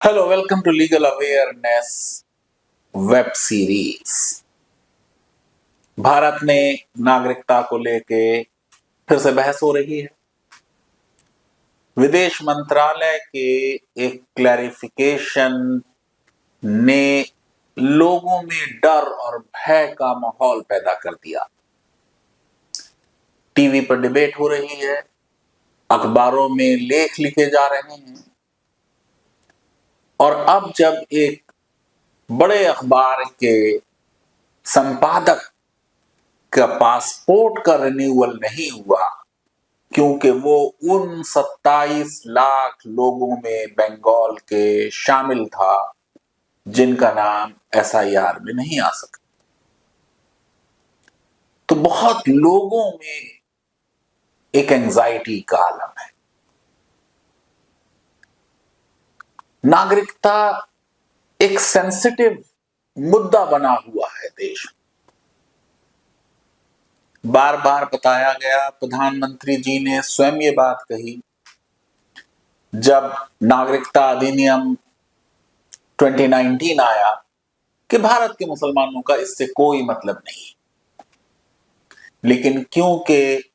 Hello, welcome to legal awareness web series. Bharat में नागरिकता को लेके फिर से बहस हो रही है। विदेश मंत्रालय के एक क्लैरिफिकेशन ने लोगों में डर और भय का माहौल पैदा कर दिया। टीवी पर डिबेट हो रही है, अखबारों में लेख लिखे जा रहे हैं, और अब जब एक बड़े अखबार के संपादक का पासपोर्ट का रिन्यूअल नहीं हुआ क्योंकि वो उन 27 लाख लोगों में बंगाल के शामिल था जिनका नाम एसआईआर में नहीं आ सका, तो बहुत लोगों में एक एंजाइटी का आलम है। नागरिकता एक सेंसिटिव मुद्दा बना हुआ है देश में। बार बार बताया गया, प्रधानमंत्री जी ने स्वयं ये बात कही जब नागरिकता अधिनियम 2019 आया कि भारत के मुसलमानों का इससे कोई मतलब नहीं। लेकिन क्योंकि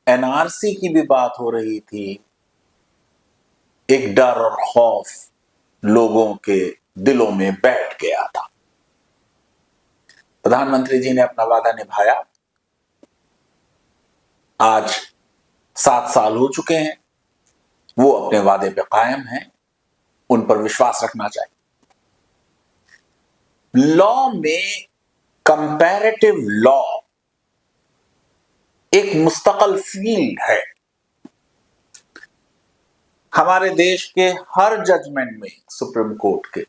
एनआरसी की भी बात हो रही थी, एक डर और खौफ लोगों के दिलों में बैठ गया था। प्रधानमंत्री जी ने अपना वादा निभाया। आज 7 साल हो चुके हैं, वो अपने वादे पे कायम हैं, उन पर विश्वास रखना चाहिए। लॉ में कंपैरेटिव लॉ एक मुस्तकिल फील्ड है। हमारे देश के हर जजमेंट में, सुप्रीम कोर्ट के,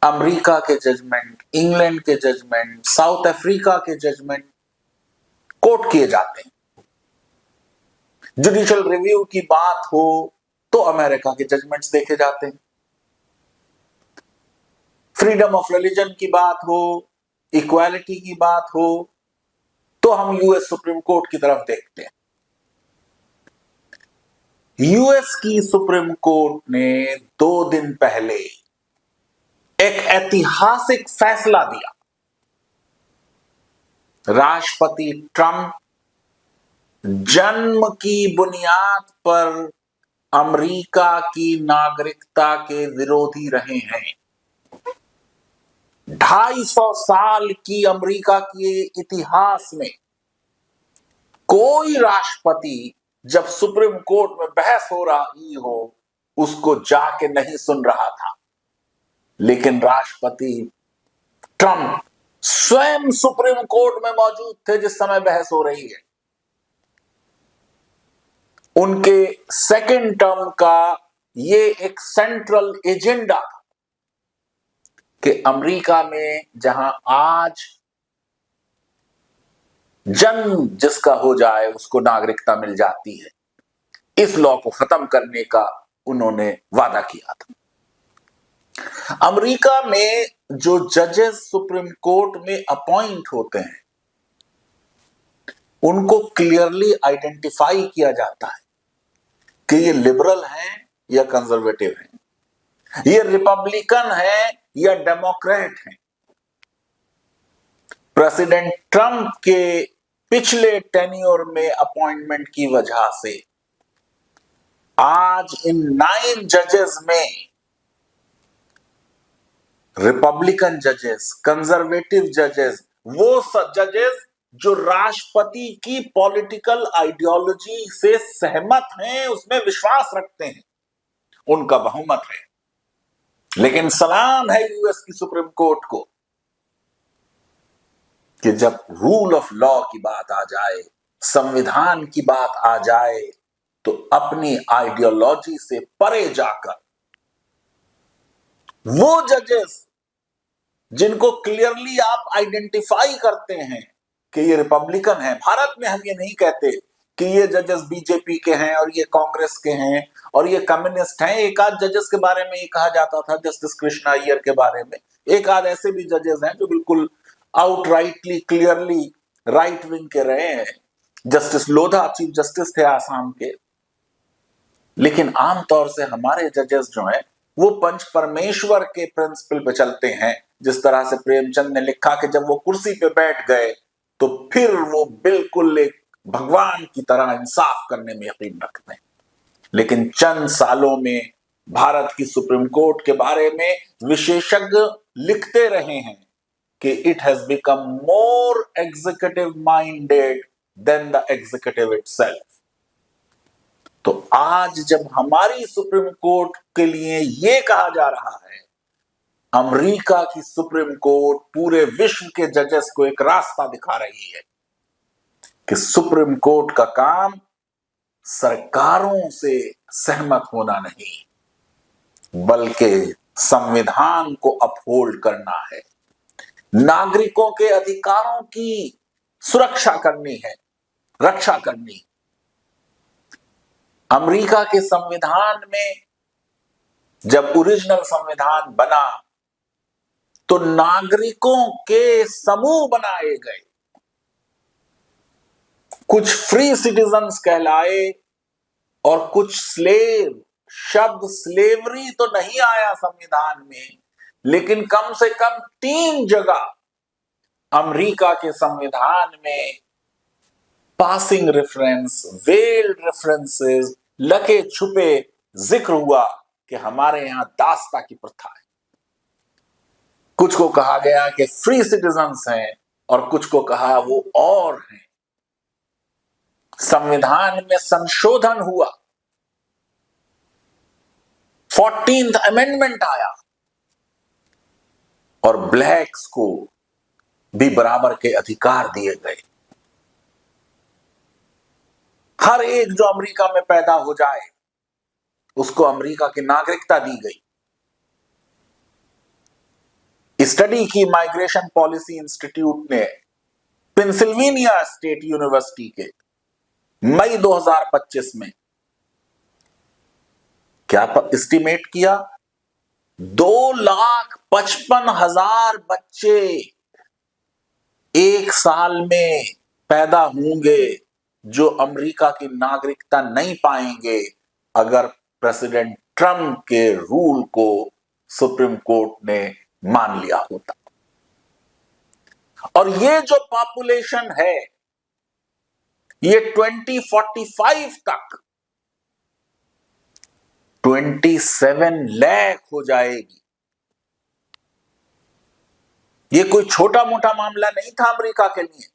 अमेरिका के जजमेंट, इंग्लैंड के जजमेंट, साउथ अफ्रीका के जजमेंट कोट किए जाते हैं। जुडिशियल रिव्यू की बात हो तो अमेरिका के जजमेंट्स देखे जाते हैं। फ्रीडम ऑफ रिलीजन की बात हो, इक्वालिटी की बात हो तो हम यूएस सुप्रीम कोर्ट की तरफ देखते हैं। यूएस की सुप्रीम कोर्ट ने 2 दिन पहले एक ऐतिहासिक फैसला दिया। राष्ट्रपति ट्रंप जन्म की बुनियाद पर अमेरिका की नागरिकता के विरोधी रहे हैं। 250 साल की अमेरिका के इतिहास में कोई राष्ट्रपति जब सुप्रीम कोर्ट में बहस हो रही हो उसको जाके नहीं सुन रहा था, लेकिन राष्ट्रपति ट्रंप स्वयं सुप्रीम कोर्ट में मौजूद थे जिस समय बहस हो रही है। उनके सेकेंड टर्म का ये एक सेंट्रल एजेंडा था कि अमेरिका में जहां आज जन्म जिसका हो जाए उसको नागरिकता मिल जाती है, इस लॉ को खत्म करने का उन्होंने वादा किया था। अमेरिका में जो जजेस सुप्रीम कोर्ट में अपॉइंट होते हैं उनको क्लियरली आइडेंटिफाई किया जाता है कि ये लिबरल हैं या कंजर्वेटिव हैं, ये रिपब्लिकन है या डेमोक्रेट हैं। प्रेसिडेंट ट्रंप के पिछले टेन्योर में अपॉइंटमेंट की वजह से आज इन 9 जजेस में रिपब्लिकन जजेस, कंजर्वेटिव जजेस, वो जजेस जो राष्ट्रपति की पॉलिटिकल आइडियोलॉजी से सहमत हैं, उसमें विश्वास रखते हैं, उनका बहुमत है। लेकिन सलाम है यूएस की सुप्रीम कोर्ट को कि जब रूल ऑफ लॉ की बात आ जाए, संविधान की बात आ जाए, तो अपनी आइडियोलॉजी से परे जाकर वो जजेस जिनको क्लियरली आप आइडेंटिफाई करते हैं कि ये रिपब्लिकन है, भारत में हम ये नहीं कहते कि ये जजेस बीजेपी के हैं और ये कांग्रेस के हैं और ये कम्युनिस्ट हैं। एक आध जजेस के बारे में ये कहा जाता था, जस्टिस कृष्णा अय्यर के बारे में, एक आध ऐसे भी जजेस हैं जो बिल्कुल आउटराइटली क्लियरली राइट विंग के रहे हैं। जस्टिस लोधा चीफ जस्टिस थे आसाम के। लेकिन आमतौर से हमारे जजेस जो हैं वो पंच परमेश्वर के प्रिंसिपल पे चलते हैं। जिस तरह से प्रेमचंद ने लिखा कि जब वो कुर्सी पे बैठ गए तो फिर वो बिल्कुल एक भगवान की तरह इंसाफ करने में यकीन रखते हैं। लेकिन चंद सालों में भारत की सुप्रीम कोर्ट के बारे में विशेषज्ञ लिखते रहे हैं कि it has become more executive minded than the executive itself. तो आज जब हमारी सुप्रीम कोर्ट के लिए यह कहा जा रहा है, अमेरिका की सुप्रीम कोर्ट पूरे विश्व के जजेस को एक रास्ता दिखा रही है कि सुप्रीम कोर्ट का काम सरकारों से सहमत होना नहीं, बल्कि संविधान को अपहोल्ड करना है, नागरिकों के अधिकारों की सुरक्षा करनी है, रक्षा करनी। अमेरिका के संविधान में जब ओरिजिनल संविधान बना तो नागरिकों के समूह बनाए गए, कुछ फ्री सिटीजन्स कहलाए और कुछ स्लेव। शब्द स्लेवरी तो नहीं आया संविधान में, लेकिन कम से कम 3 जगह अमेरिका के संविधान में पासिंग रेफरेंस, वेल्ड रेफरेंसेस, लके छुपे जिक्र हुआ कि हमारे यहां दास्ता की प्रथा है। कुछ को कहा गया कि फ्री सिटीजन्स हैं और कुछ को कहा वो और हैं। संविधान में संशोधन हुआ, 14th अमेंडमेंट आया और ब्लैक्स को भी बराबर के अधिकार दिए गए। हर एक जो अमेरिका में पैदा हो जाए उसको अमेरिका की नागरिकता दी गई। स्टडी की माइग्रेशन पॉलिसी इंस्टीट्यूट ने पेंसिल्वेनिया स्टेट यूनिवर्सिटी के मई 2025 में क्या एस्टिमेट किया, 2,55,000 बच्चे एक साल में पैदा होंगे जो अमेरिका की नागरिकता नहीं पाएंगे अगर प्रेसिडेंट ट्रंप के रूल को सुप्रीम कोर्ट ने मान लिया होता। और ये जो पॉपुलेशन है ये 2045 तक 27 लाख हो जाएगी। ये कोई छोटा मोटा मामला नहीं था अमेरिका के लिए।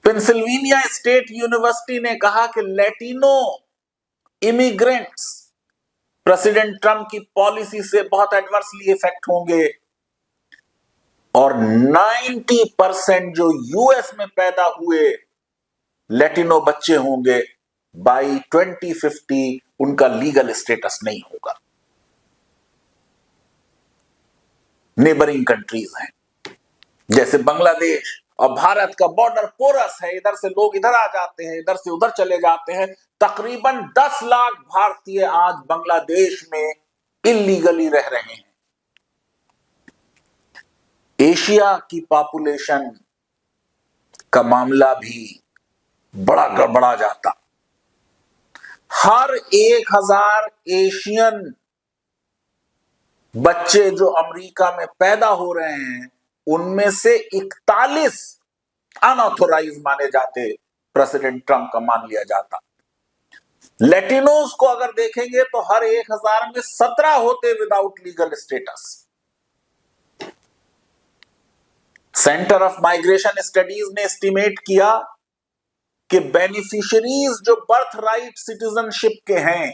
पेंसिल्वेनिया स्टेट यूनिवर्सिटी ने कहा कि लैटिनो इमिग्रेंट्स प्रेसिडेंट ट्रंप की पॉलिसी से बहुत एडवर्सली इफेक्ट होंगे और 90% जो यूएस में पैदा हुए लैटिनो बच्चे होंगे, बाई 2050 उनका लीगल स्टेटस नहीं होगा। नेबरिंग कंट्रीज हैं जैसे बांग्लादेश और भारत का बॉर्डर पोरस है, इधर से लोग इधर आ जाते हैं, इधर से उधर चले जाते हैं। तकरीबन 10 लाख भारतीय आज बांग्लादेश में इलीगली रह रहे हैं। एशिया की पॉपुलेशन का मामला भी बड़ा गड़बड़ा जाता। हर 1,000 एशियन बच्चे जो अमेरिका में पैदा हो रहे हैं उनमें से 41 अनऑथोराइज माने जाते, प्रेसिडेंट ट्रंप का मान लिया जाता। लैटिनोस को अगर देखेंगे तो हर 1,000 में 17 होते without legal status. Centre of migration studies ने एस्टिमेट किया कि बेनिफिशियरीज जो बर्थ राइट सिटीजनशिप के हैं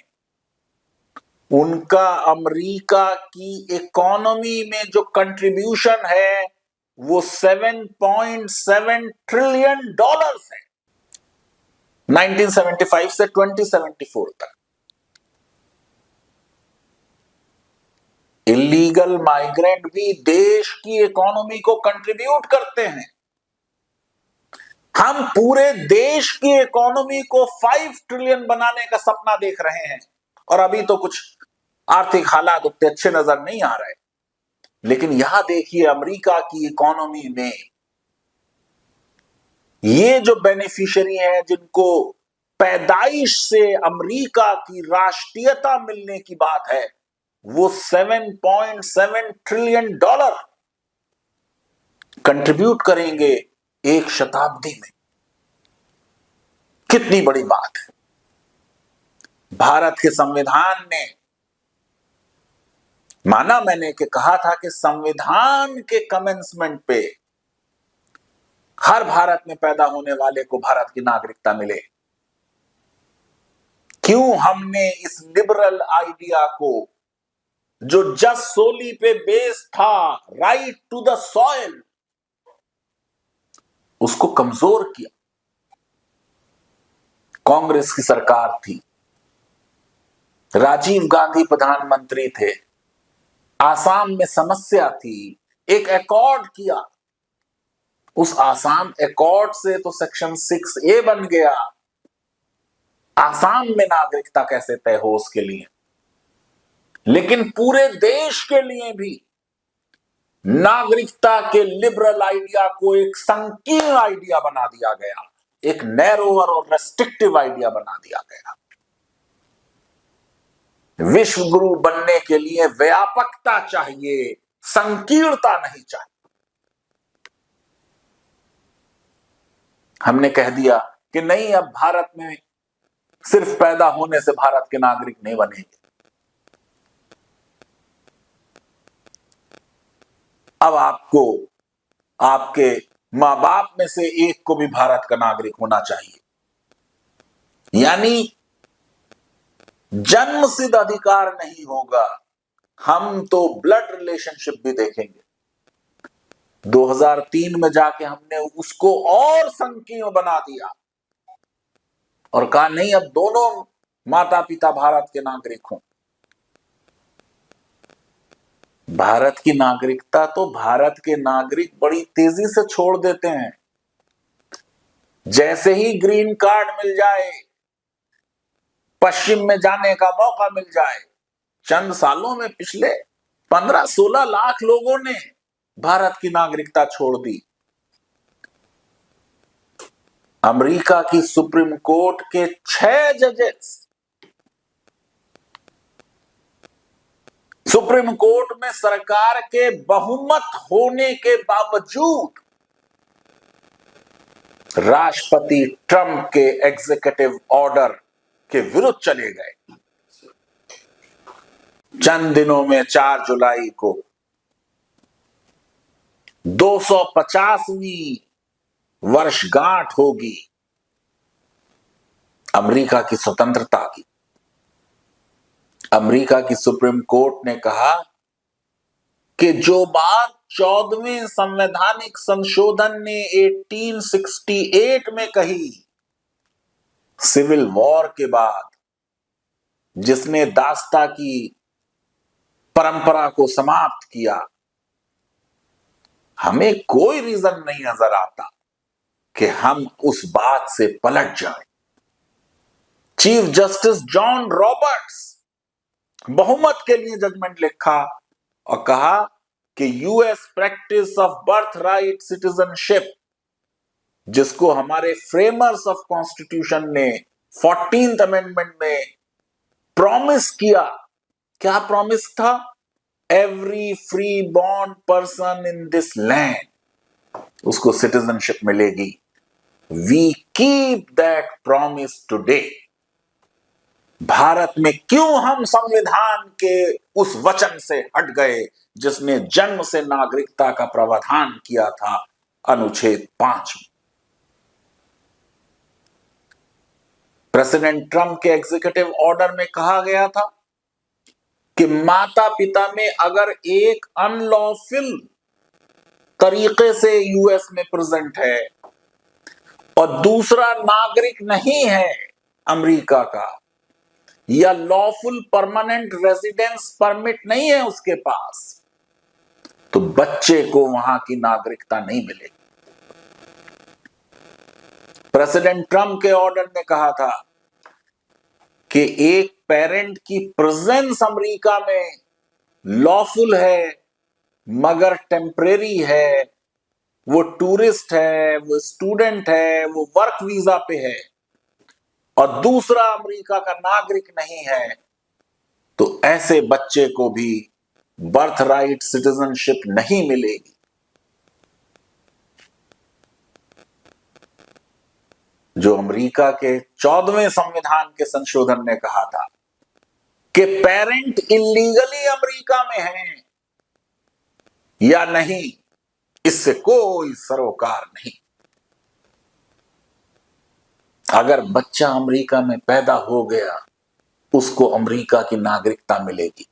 उनका अमेरिका की इकोनॉमी में जो कंट्रीब्यूशन है वो $7.7 ट्रिलियन है 1975 से 2074 तक। इलीगल माइग्रेंट भी देश की इकोनॉमी को कंट्रीब्यूट करते हैं। हम पूरे देश की इकोनॉमी को 5 ट्रिलियन बनाने का सपना देख रहे हैं और अभी तो कुछ आर्थिक हालात उतने अच्छे नजर नहीं आ रहे। लेकिन यहां देखिए अमेरिका की इकोनॉमी में ये जो बेनिफिशियरी हैं जिनको पैदाइश से अमेरिका की राष्ट्रीयता मिलने की बात है, वो $7.7 ट्रिलियन कंट्रीब्यूट करेंगे एक शताब्दी में। कितनी बड़ी बात है। भारत के संविधान ने माना, मैंने के कहा था कि संविधान के कमेंसमेंट पे हर भारत में पैदा होने वाले को भारत की नागरिकता मिले। क्यों हमने इस लिबरल आइडिया को, जो जस सोली पे बेस था, राइट टू द सॉइल, उसको कमजोर किया। कांग्रेस की सरकार थी, राजीव गांधी प्रधानमंत्री थे, आसाम में समस्या थी, एक एकॉर्ड किया। उस आसाम एकॉर्ड से तो सेक्शन 6A बन गया। आसाम में नागरिकता कैसे तय हो उसके लिए, लेकिन पूरे देश के लिए भी नागरिकता के लिबरल आइडिया को एक संकीर्ण आइडिया बना दिया गया, एक नैरोअर और रेस्ट्रिक्टिव आइडिया बना दिया गया। विश्व गुरु बनने के लिए व्यापकता चाहिए, संकीर्णता नहीं चाहिए। हमने कह दिया कि नहीं, अब भारत में सिर्फ पैदा होने से भारत के नागरिक नहीं बनेंगे, अब आपको आपके मां बाप में से एक को भी भारत का नागरिक होना चाहिए। यानी जन्म सिद्ध अधिकार नहीं होगा, हम तो ब्लड रिलेशनशिप भी देखेंगे। 2003 में जाके हमने उसको और संकीर्ण बना दिया और कहा नहीं, अब दोनों माता पिता भारत के नागरिक हों। भारत की नागरिकता तो भारत के नागरिक बड़ी तेजी से छोड़ देते हैं। जैसे ही ग्रीन कार्ड मिल जाए, पश्चिम में जाने का मौका मिल जाए, चंद सालों में पिछले 15-16 लाख लोगों ने भारत की नागरिकता छोड़ दी। अमेरिका की सुप्रीम कोर्ट के 6 जजेस सुप्रीम कोर्ट में सरकार के बहुमत होने के बावजूद राष्ट्रपति ट्रंप के एग्जीक्यूटिव ऑर्डर के विरुद्ध चले गए। चंद दिनों में 4 जुलाई को 250वीं वर्षगांठ होगी अमेरिका की स्वतंत्रता की। अमेरिका की सुप्रीम कोर्ट ने कहा कि जो बात 14वें संवैधानिक संशोधन ने 1868 में कही, सिविल वॉर के बाद, जिसने दास्ता की परंपरा को समाप्त किया, हमें कोई रीजन नहीं नजर आता कि हम उस बात से पलट जाएं। चीफ जस्टिस जॉन रॉबर्ट्स बहुमत के लिए जजमेंट लिखा और कहा कि US practice of birth right citizenship, जिसको हमारे फ्रेमर्स ऑफ कॉन्स्टिट्यूशन ने 14th अमेंडमेंट में प्रॉमिस किया, क्या प्रॉमिस था? Every free born person in this land, उसको सिटीजनशिप मिलेगी। We keep that promise today. Bharat में क्यों हम संविधान के उस वचन से हट गए जिसने जन्म से नागरिकता का प्रावधान किया था अनुच्छेद 5 में? प्रेसिडेंट ट्रंप के एग्जीक्यूटिव ऑर्डर में कहा गया था कि माता पिता में अगर एक अनलॉफुल तरीके से यूएस में प्रेजेंट है और दूसरा नागरिक नहीं है अमेरिका का, या लॉफुल परमानेंट रेजिडेंस परमिट नहीं है उसके पास, तो बच्चे को वहां की नागरिकता नहीं मिलेगी। प्रेसिडेंट ट्रंप के ऑर्डर ने कहा था कि एक पेरेंट की प्रेजेंस अमेरिका में लॉफुल है मगर टेम्परेरी है, वो टूरिस्ट है, वो स्टूडेंट है, वो वर्क वीजा पे है, और दूसरा अमेरिका का नागरिक नहीं है, तो ऐसे बच्चे को भी बर्थ राइट सिटीजनशिप नहीं मिलेगी। जो अमेरिका के 14वें संविधान के संशोधन ने कहा था कि पेरेंट इलीगली अमेरिका में हैं या नहीं, इससे कोई सरोकार नहीं। अगर बच्चा अमेरिका में पैदा हो गया, उसको अमेरिका की नागरिकता मिलेगी।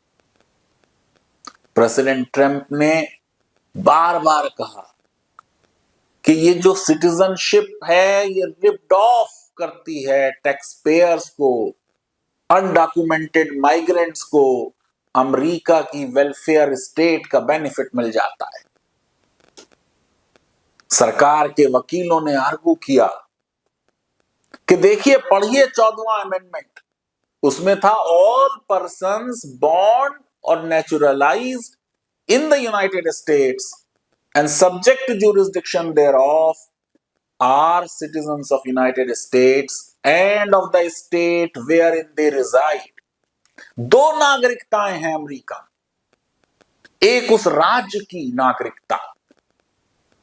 प्रेसिडेंट ट्रंप ने बार बार कहा कि ये जो सिटीजनशिप है ये रिप्ड ऑफ करती है टैक्स पेयर्स को, अनडॉक्यूमेंटेड माइग्रेंट्स को अमेरिका की वेलफेयर स्टेट का बेनिफिट मिल जाता है। सरकार के वकीलों ने आर्गू किया कि देखिए, पढ़िए 14वां अमेंडमेंट, उसमें था ऑल पर्सन्स बॉर्न और naturalized in the United States and subject to jurisdiction thereof are citizens of United States and of the state wherein they reside। दो नागरिकताएं हैं अमेरिका में, एक उस राज्य की नागरिकता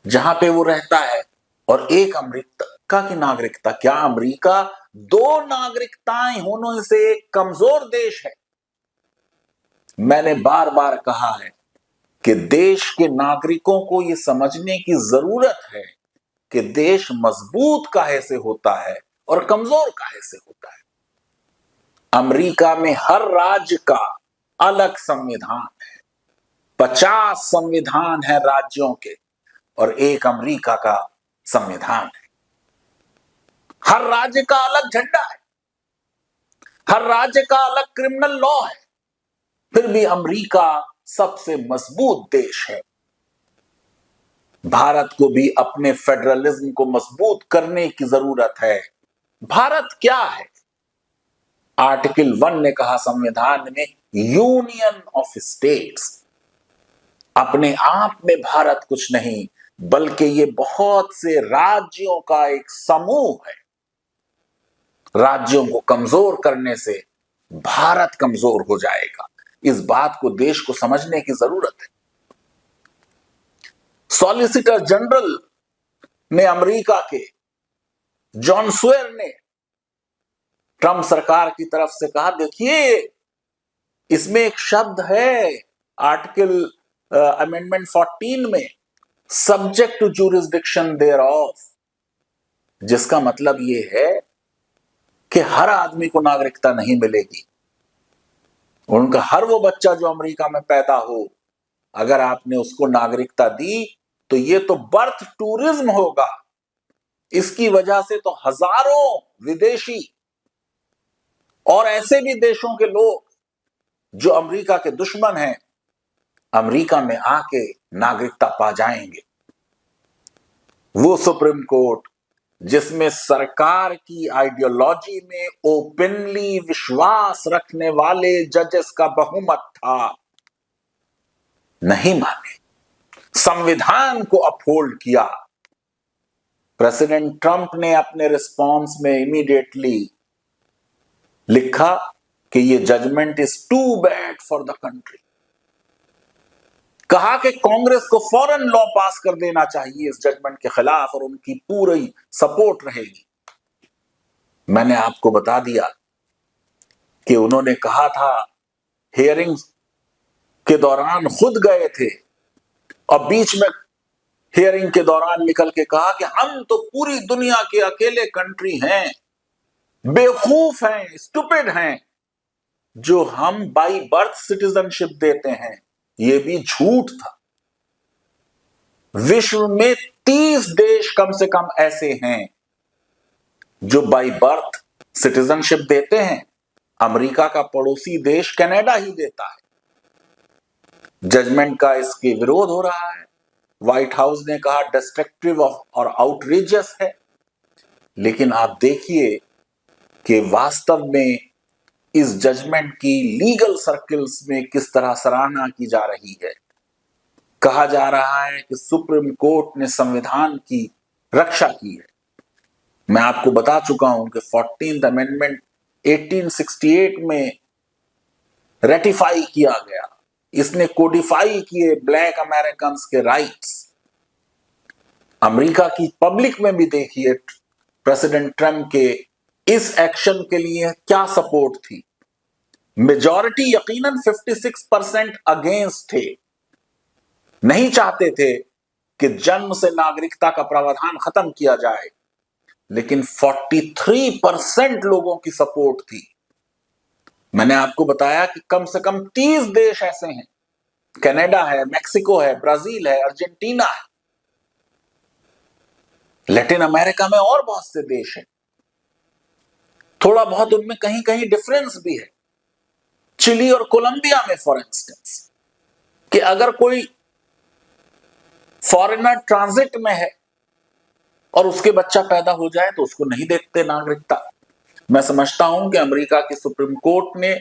जहां पे वो रहता है और एक अमेरिका की नागरिकता। क्या अमेरिका दो नागरिकताएं होने से एक कमजोर देश है? मैंने बार बार कहा है कि देश के नागरिकों को यह समझने की जरूरत है कि देश मजबूत काहे से होता है और कमजोर काहे से होता है। अमेरिका में हर राज्य का अलग संविधान है, 50 संविधान है राज्यों के और एक अमेरिका का संविधान है। हर राज्य का अलग झंडा है, हर राज्य का अलग क्रिमिनल लॉ है, फिर भी अमेरिका सबसे मजबूत देश है। भारत को भी अपने फेडरलिज्म को मजबूत करने की जरूरत है। भारत क्या है? आर्टिकल 1 ने कहा संविधान में, यूनियन ऑफ स्टेट्स। अपने आप में भारत कुछ नहीं, बल्कि ये बहुत से राज्यों का एक समूह है। राज्यों को कमजोर करने से भारत कमजोर हो जाएगा। इस बात को देश को समझने की जरूरत है। सॉलिसिटर जनरल ने अमेरिका के जॉन स्वेयर ने ट्रंप सरकार की तरफ से कहा, देखिए इसमें एक शब्द है आर्टिकल अमेंडमेंट 14 में, सब्जेक्ट टू jurisdiction thereof, जिसका मतलब यह है कि हर आदमी को नागरिकता नहीं मिलेगी। उनका हर वो बच्चा जो अमेरिका में पैदा हो, अगर आपने उसको नागरिकता दी तो ये तो बर्थ टूरिज्म होगा। इसकी वजह से तो हजारों विदेशी और ऐसे भी देशों के लोग जो अमेरिका के दुश्मन हैं, अमेरिका में आके नागरिकता पा जाएंगे। वो सुप्रीम कोर्ट जिसमें सरकार की आइडियोलॉजी में ओपनली विश्वास रखने वाले जजेस का बहुमत था, नहीं माने, संविधान को अपहोल्ड किया। प्रेसिडेंट ट्रंप ने अपने रिस्पॉन्स में इमीडिएटली लिखा कि ये judgement is too bad for the country. कहा कि कांग्रेस को फौरन लॉ पास कर देना चाहिए इस जजमेंट के खिलाफ और उनकी पूरी सपोर्ट रहेगी। मैंने आपको बता दिया कि उन्होंने कहा था, हियरिंग्स के दौरान खुद गए थे और बीच में हियरिंग के दौरान निकल के कहा कि हम तो पूरी दुनिया के अकेले कंट्री हैं, बेवकूफ हैं, स्टूपिड हैं, जो हम बाई बर्थ सिटीजनशिप देते हैं। यह भी झूठ था। विश्व में 30 देश कम से कम ऐसे हैं जो बाई बर्थ सिटीजनशिप देते हैं। अमेरिका का पड़ोसी देश कनाडा ही देता है। जजमेंट का इसके विरोध हो रहा है। व्हाइट हाउस ने कहा डिस्ट्रक्टिव और आउटरीजियस है। लेकिन आप देखिए कि वास्तव में इस जजमेंट की लीगल सर्कल्स में किस तरह सराहना की जा रही है। कहा जा रहा है कि सुप्रीम कोर्ट ने संविधान की रक्षा की है। मैं आपको बता चुका हूं कि 14th अमेंडमेंट 1868 में रेटिफाई किया गया। इसने कोडिफाई किए ब्लैक अमेरिकन के राइट्स। अमेरिका की पब्लिक में भी देखिए प्रेसिडेंट ट्रम्प के इस एक्शन के लिए क्या सपोर्ट थी। मेजॉरिटी यकीनन 56% अगेंस्ट थे, नहीं चाहते थे कि जन्म से नागरिकता का प्रावधान खत्म किया जाए, लेकिन 43% लोगों की सपोर्ट थी। मैंने आपको बताया कि कम से कम 30 देश ऐसे हैं, कनाडा है, मैक्सिको है, ब्राजील है, अर्जेंटीना है, लैटिन अमेरिका में और बहुत से देश हैं। थोड़ा बहुत उनमें कहीं कहीं डिफरेंस भी है। चिली और कोलंबिया में फॉर इंस्टेंस, कि अगर कोई फॉरेनर ट्रांजिट में है और उसके बच्चा पैदा हो जाए तो उसको नहीं देखते नागरिकता। मैं समझता हूं कि अमेरिका की सुप्रीम कोर्ट ने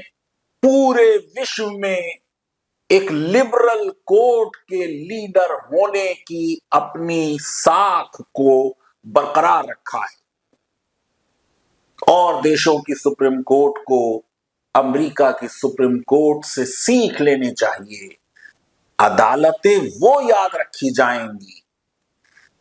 पूरे विश्व में एक लिबरल कोर्ट के लीडर होने की अपनी साख को बरकरार रखा है, और देशों की सुप्रीम कोर्ट को अमेरिका की सुप्रीम कोर्ट से सीख लेनी चाहिए। अदालतें वो याद रखी जाएंगी,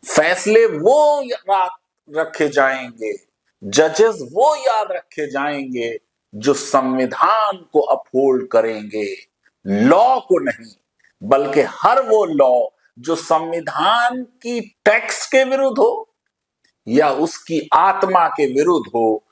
फैसले वो याद रखे जाएंगे, जजेस वो याद रखे जाएंगे जो संविधान को अपहोल्ड करेंगे, लॉ को नहीं, बल्कि हर वो लॉ जो संविधान की टेक्स्ट के विरुद्ध हो या उसकी आत्मा के विरुद्ध हो,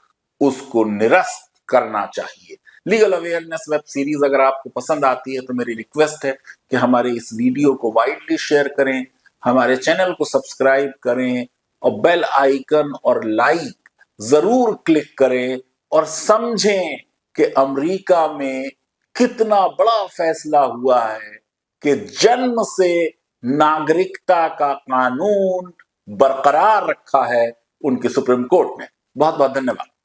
उसको निरस्त करना चाहिए। लीगल अवेयरनेस वेब सीरीज अगर आपको पसंद आती है तो मेरी रिक्वेस्ट है कि हमारे इस वीडियो को वाइडली शेयर करें, हमारे चैनल को सब्सक्राइब करें और बेल आइकन और लाइक जरूर क्लिक करें, और समझें कि अमेरिका में कितना बड़ा फैसला हुआ है कि जन्म से नागरिकता का कानून बरकरार रखा है उनकी सुप्रीम कोर्ट ने। बहुत बहुत धन्यवाद।